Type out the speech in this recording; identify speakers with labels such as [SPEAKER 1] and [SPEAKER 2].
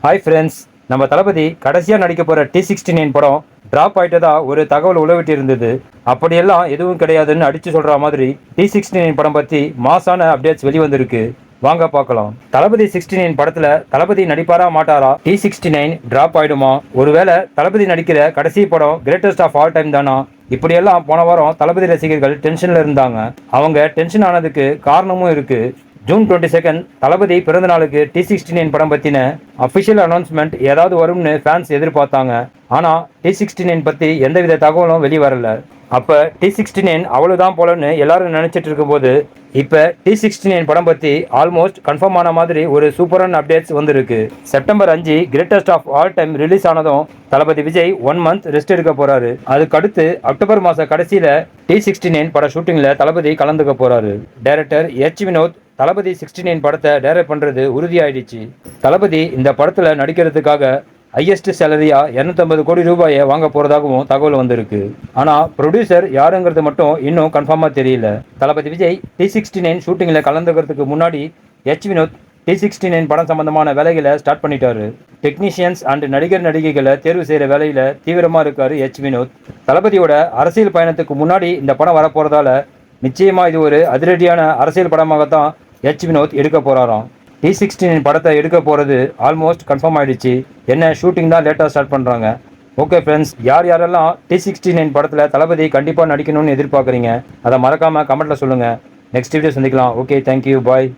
[SPEAKER 1] Hi friends, நம்ம தளபதி கடைசியாக நடிக்க போகிற T69 படம் ட்ராப் ஆகிட்டதா ஒரு தகவல் உலவிட்டு இருந்தது. அப்படியெல்லாம் எதுவும் கிடையாதுன்னு அடித்து சொல்கிற மாதிரி T69 படம் பற்றி மாசான அப்டேட்ஸ் வெளிவந்திருக்கு. வாங்க பார்க்கலாம். தளபதி 69 படத்தில் தளபதி நடிப்பாரா மாட்டாரா? T69 ட்ராப் ஆயிடுமா? ஒருவேளை தளபதி நடிக்கிற கடைசி படம் கிரேட்டஸ்ட் ஆஃப் ஆல் டைம் தானா? இப்படியெல்லாம் போன வாரம் தளபதி ரசிகர்கள் டென்ஷனில் இருந்தாங்க. அவங்க டென்ஷன் ஆனதுக்கு காரணமும் இருக்கு. ஜூன் 22 தளபதி பிறந்த நாளுக்கு T69 படம் பற்றின அஃபிஷியல் அனௌன்ஸ்மெண்ட் ஏதாவது வரும்னு ஃபேன்ஸ் எதிர்பார்த்தாங்க. ஆனால் T69 பற்றி எந்தவித தகவலும் வெளிவரல. அப்போ T69 அவ்வளோதான் போலன்னு எல்லாரும் நினச்சிட்டு இருக்கும்போது இப்போ T69 படம் பற்றி ஆல்மோஸ்ட் கன்ஃபார்ம் ஆன மாதிரி ஒரு சூப்பரான அப்டேட்ஸ் வந்திருக்கு. September 5 greatest of all time release ஆனதும் தளபதி விஜய் 1 மந்த் ரெஸ்ட் எடுக்க போறாரு. அதுக்கடுத்து அக்டோபர் மாத கடைசியில் T69 பட ஷூட்டிங்கில் தளபதி கலந்துக்க போறாரு. டைரக்டர் வினோத் தளபதி 69 படத்தை டைரக்ட் பண்ணுறது உறுதியாயிடுச்சு. தளபதி இந்த படத்தில் நடிக்கிறதுக்காக ஹையஸ்ட் சேலரியா 250 கோடி ரூபாயை வாங்க போகிறதாகவும் தகவல் வந்திருக்கு. ஆனால் ப்ரொடியூசர் யாருங்கிறது மட்டும் இன்னும் கன்ஃபார்மாக தெரியல. தளபதி விஜய் T69 ஷூட்டிங்கில் கலந்துக்கிறதுக்கு முன்னாடி வினோத் T69 படம் சம்பந்தமான வேலைகளை ஸ்டார்ட் பண்ணிட்டாரு. டெக்னீஷியன்ஸ் அண்ட் நடிகர் நடிகைகளை தேர்வு செய்கிற வேலையில் தீவிரமாக இருக்காரு வினோத். தளபதியோட அரசியல் பயணத்துக்கு முன்னாடி இந்த படம் வரப்போகிறதால நிச்சயமாக இது ஒரு அதிரடியான அரசியல் படமாகத்தான் வினோத் எடுக்க போகிறாராம். T69 படத்தை எடுக்க போகிறது ஆல்மோஸ்ட் கன்ஃபார்ம் ஆகிடுச்சு. என்ன ஷூட்டிங் தான் லேட்டாக ஸ்டார்ட் பண்ணுறாங்க. ஓகே ஃப்ரெண்ட்ஸ், யாரெல்லாம் T69 படத்தில் தளபதி கண்டிப்பாக நடிக்கணும்னு எதிர்பார்க்குறீங்க அதை மறக்காமல் கமெண்ட்டில் சொல்லுங்கள். நெக்ஸ்ட் வீடியோ சந்திக்கலாம். ஓகே, தேங்க்யூ, பாய்.